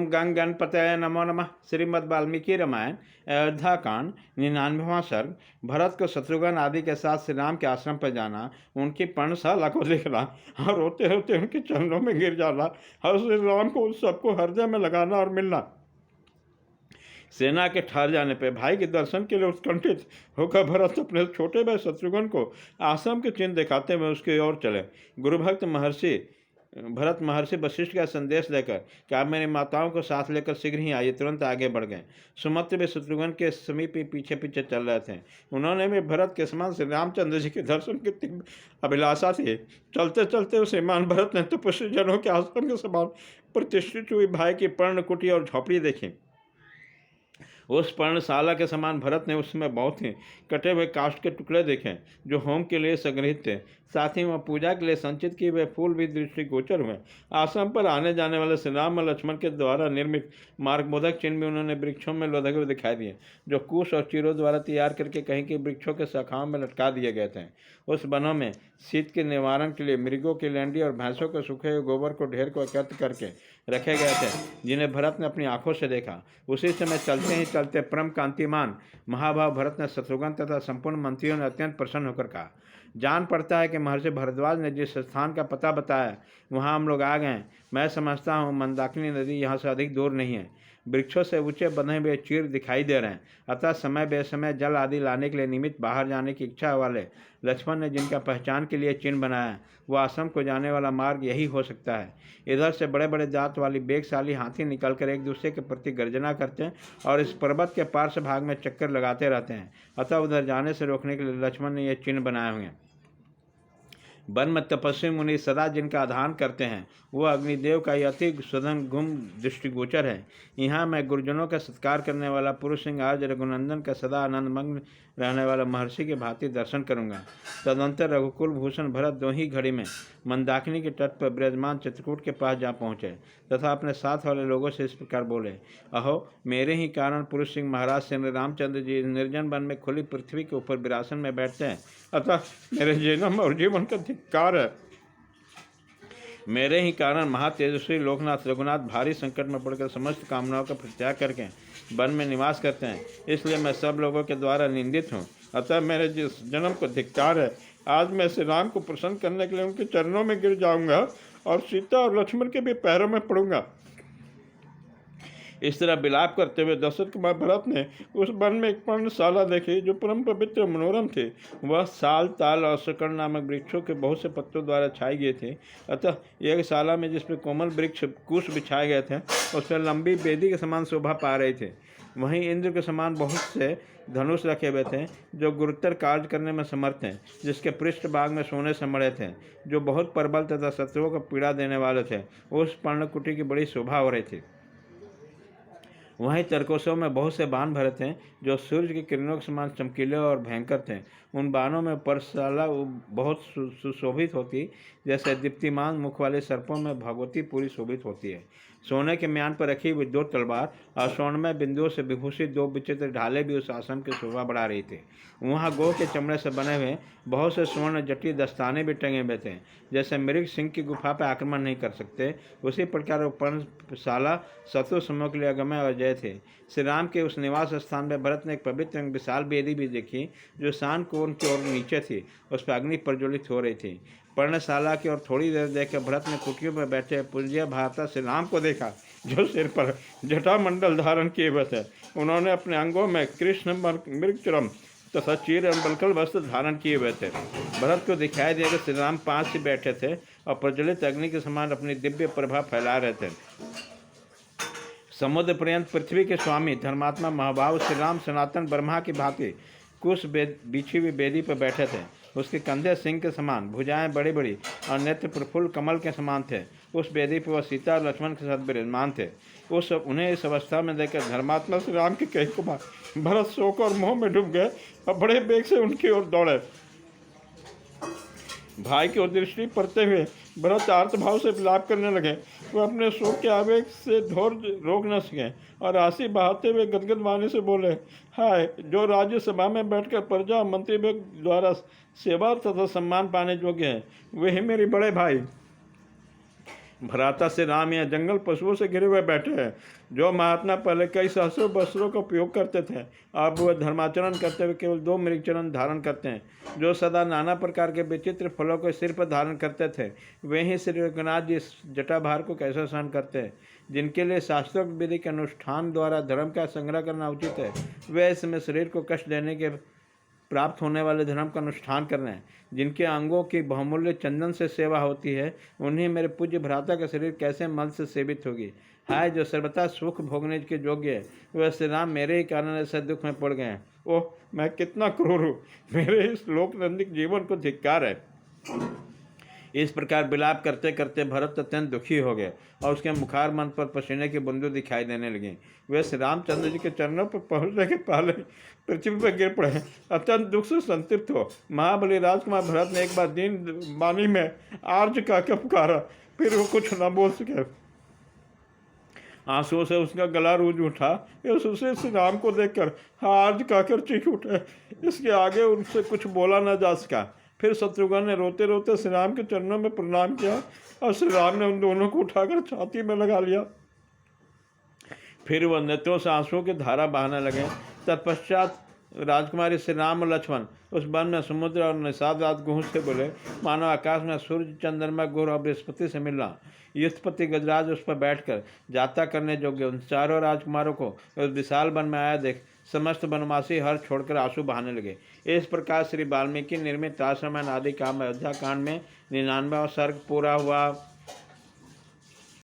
ओम गंग गणपतये नमो नमः। श्रीमद् वाल्मीकि रामायण अयोध्या कांड 99वां सर्ग। भरत को शत्रुघ्न आदि के साथ श्री राम के आश्रम पर जाना, उनकी पर्णशाला को देखना और रोते रोते उनके चरणों में गिर जाना और श्री राम को उस सबको हृदय में लगाना और मिलना। सेना के ठहर जाने पर भाई के दर्शन के लिए उत्कंठित होकर भरत अपने छोटे भाई शत्रुघ्न को आश्रम के चिन्ह दिखाते हुए उसकी ओर चले। गुरुभक्त भरत महर्षि वशिष्ठ का संदेश देकर कि आप मेरी माताओं को साथ लेकर शीघ्र ही आइए, तुरंत आगे बढ़ गए। सुमंत्र भी शत्रुघ्न के समीप ही पीछे पीछे चल रहे थे। उन्होंने भी भरत के समान श्री रामचंद्र जी के दर्शन की तीव्र अभिलाषा थी। चलते चलते उस ईमान भरत ने तपस्वी जनों के आश्रम के समान प्रतिष्ठित हुई भाई की पर्णकुटी और झोपड़ी देखी। उस पर्णशाला के समान भरत ने उसमें बहुत ही कटे हुए काष्ठ के टुकड़े देखे जो होम के लिए संग्रहित थे। साथ ही वह पूजा के लिए संचित किए हुए फूल भी दृष्टिगोचर हुए। आश्रम पर आने जाने वाले श्री राम और लक्ष्मण के द्वारा निर्मित मार्गबोधक चिन्ह भी उन्होंने वृक्षों में लदे हुए दिखाई दिए, जो कुश और चीरों द्वारा तैयार करके कहीं के वृक्षों के शाखाओं में लटका दिए गए थे। उस वनों में शीत के निवारण के लिए मृगों की लैंडी और भैंसों के सूखे हुए गोबर को ढेर को एकत्र करके रखे गए थे, जिन्हें भरत ने अपनी आंखों से देखा। उसी समय चलते ही चलते परम कांतिमान महाभाव भरत ने शत्रुघ्न तथा संपूर्ण मंत्रियों ने अत्यंत प्रसन्न होकर कहा, जान पड़ता है कि महर्षि भरद्वाज ने जिस स्थान का पता बताया वहाँ हम लोग आ गए। मैं समझता हूँ मंदाकिनी नदी यहाँ से अधिक दूर नहीं है। वृक्षों से ऊंचे बंधे हुए चीर दिखाई दे रहे हैं, अतः समय बेसमय जल आदि लाने के लिए निमित्त बाहर जाने की इच्छा वाले लक्ष्मण ने जिनका पहचान के लिए चिन्ह बनाया, वह आश्रम को जाने वाला मार्ग यही हो सकता है। इधर से बड़े बड़े दांत वाली बेगशाली हाथी निकलकर एक दूसरे के प्रति गर्जना करते हैं और इस पर्वत के पार्श्व भाग में चक्कर लगाते रहते हैं, अतः उधर जाने से रोकने के लिए लक्ष्मण ने यह चिन्ह बनाए हुए हैं। वन में तपस्वी मुनि सदा जिनका आधान करते हैं, वह अग्निदेव का यह अति सुधन गुम दृष्टिगोचर है। यहाँ मैं गुरुजनों का सत्कार करने वाला पुरुष सिंह आज रघुनंदन का सदा आनंदमग्न रहने वाला महर्षि के भांति दर्शन करूंगा। तदंतर रघुकुल भूषण भरत दो ही घड़ी में मंदाकिनी के तट पर विराजमान चित्रकूट के पास जा पहुँचे तथा अपने साथ वाले लोगों से इस प्रकार बोले, अहो मेरे ही कारण पुरुष सिंह महाराज श्री रामचंद्र जी निर्जन वन में खुली पृथ्वी के ऊपर विरासन में बैठते हैं, अतः मेरे जन्म और जीवन का धिक्कार है। मेरे ही कारण महातेजस्वी लोकनाथ रघुनाथ भारी संकट में पड़कर समस्त कामनाओं का परित्याग करके वन में निवास करते हैं, इसलिए मैं सब लोगों के द्वारा निंदित हूँ, अतः मेरे जिस जन्म को धिक्कार है। आज मैं श्री राम को प्रसन्न करने के लिए उनके चरणों में गिर जाऊंगा और सीता और लक्ष्मण के भी पैरों में पड़ूंगा। इस तरह विलाप करते हुए दशरथ कुमार भरत ने उस वन में एक पर्णशाला देखी जो परम पवित्र मनोरम थे। वह साल ताल और शकर्ण नामक वृक्षों के बहुत से पत्तों द्वारा छाई गए थे, अतः एक शाला में जिसपे कोमल वृक्ष कुश बिछाए गए थे उस पर लंबी बेदी के समान शोभा पा रहे थे। वहीं इंद्र के समान बहुत से धनुष रखे हुए थे जो गुरुतर कार्य करने में समर्थ हैं, जिसके पृष्ठ भाग में सोने से मढ़े थे, जो बहुत प्रबल तथा शत्रुओं को पीड़ा देने वाले थे। उस पर्णकुटी की बड़ी शोभा हो रही थी। वहीं तरकोशों में बहुत से बाण भरे थे जो सूर्य की किरणों के समान चमकीले और भयंकर थे। उन बाणों में पर्णशाला बहुत सुशोभित होती, जैसे दीप्तिमान मुख वाले सर्पों में भगवती पूरी शोभित होती है। सोने के म्यान पर रखी हुई 2 तलवार और स्वर्णमय बिंदुओं से विभूषित 2 विचित्र ढाले भी उस आश्रम की शोभा बढ़ा रही थी। वहाँ गौ के चमड़े से बने हुए बहुत से स्वर्ण जटिल दस्ताने भी टंगे हुए थे, जैसे मृग सिंह की गुफा पर आक्रमण नहीं कर सकते, उसी प्रकार वो पर्णशाला शत्रु समूह के लिए अगमय और जय थे। श्री राम के उस निवास स्थान में भरत ने एक पवित्र विशाल बेदी भी देखी जो शान कोण की ओर नीचे थी, उस पर अग्नि प्रज्वलित हो रही थी। पर्णशाला की ओर थोड़ी देर देखकर भरत ने कुटियों में बैठे पूज्य भ्राता श्री राम को देखा, जो सिर पर जटामंडल धारण किए हुए थे। उन्होंने अपने अंगों में कृष्ण मृगचरम तथा चीर एवं बलकल वस्त्र धारण किए हुए थे। भरत को दिखाई देकर श्री राम पास ही बैठे थे और प्रज्वलित अग्नि के समान अपनी दिव्य प्रभा फैला रहे थे। समुद्र पर्यंत पृथ्वी के स्वामी धर्मात्मा महाभाव श्री राम सनातन ब्रह्मा की भांति कुश बिछी हुई बेदी पर बैठे थे। उसके कंधे सिंह के समान, भुजाएं बड़ी बड़ी और नेत्र प्रफुल्ल कमल के समान थे। उस बेदी पर वह सीता और लक्ष्मण के साथ विराजमान थे। उन्हें इस अवस्था में देखकर धर्मात्मा श्री राम के कई कुमार भरत शोक और मोह में डूब गए और बड़े बेग से उनकी ओर दौड़े। भाई की ओर दृष्टि पड़ते हुए भरत आर्तभाव से विलाप करने लगे। वह अपने शोक के आवेग से धैर्य रोक न सके और आंसू बहाते हुए गदगद वाणी से बोले, हाय जो राज्यसभा में बैठकर प्रजा मंत्री द्वारा सेवा तथा सम्मान पाने योग्य है, वही मेरे बड़े भाई भ्राता से राम यहाँ जंगल पशुओं से घिरे हुए बैठे हैं। जो महात्मा पहले कई सहस्रों वस्त्रों का उपयोग करते थे, अब वह धर्माचरण करते हुए केवल 2 मृगचरण धारण करते हैं। जो सदा नाना प्रकार के विचित्र फलों को सिर पर धारण करते थे, वे ही श्री रघुनाथ जी इस जटाभार को कैसे सहन करते हैं। जिनके लिए शास्त्रोक्त विधि के अनुष्ठान द्वारा धर्म का संग्रह करना उचित है, वे इसमें शरीर को कष्ट देने के प्राप्त होने वाले धर्म का अनुष्ठान कर रहे हैं। जिनके अंगों की बहुमूल्य चंदन से सेवा होती है, उन्हें मेरे पूज्य भ्राता का शरीर कैसे मल से सेवित होगी। हाय, जो सर्वथा सुख भोगने के योग्य है, वह श्री राम मेरे ही कारण ऐसे दुख में पड़ गए हैं। ओह, मैं कितना क्रूर हूँ, मेरे इस लोकनंदिक जीवन को धिक्कार है। इस प्रकार विलाप करते करते भरत अत्यंत दुखी हो गए और उसके मुखार मन पर पसीने की बूंदें दिखाई देने लगी। वे श्री रामचंद्र जी के चरणों पर पहुंचने के पहले पृथ्वी पर गिर पड़े। अत्यंत दुख से संतृप्त हो महाबली राजकुमार भरत ने एक बार दीन वाणी में आर्ज का पुकारा, फिर वो कुछ न बोल सके। आंसुओं से उसका गला रूज उठा। उसे श्री राम को देखकर आर्ज कहकर चीख उठे। इसके आगे उनसे कुछ बोला न जा सका। फिर शत्रुघ्न ने रोते रोते श्री राम के चरणों में प्रणाम किया और श्री राम ने उन दोनों को उठाकर छाती में लगा लिया। फिर वह नेत्रों से आंसुओं की धारा बहाने लगे। तत्पश्चात राजकुमारी श्री राम और लक्ष्मण उस वन में समुद्र और निषाद रात गूंज से बोले, मानो आकाश में सूर्य चंद्रमा गुरु और बृहस्पति से मिलना। युद्धपति गजराज उस पर बैठकर जाता करने योग्य उन चारों राजकुमारों को उस विशाल वन में आया देख समस्त वनवासी हर छोड़कर आंसू बहाने लगे। इस प्रकार श्री वाल्मीकि निर्मित रासरामायण आदि काव्य अयोध्या कांड में 99वां सर्ग पूरा हुआ।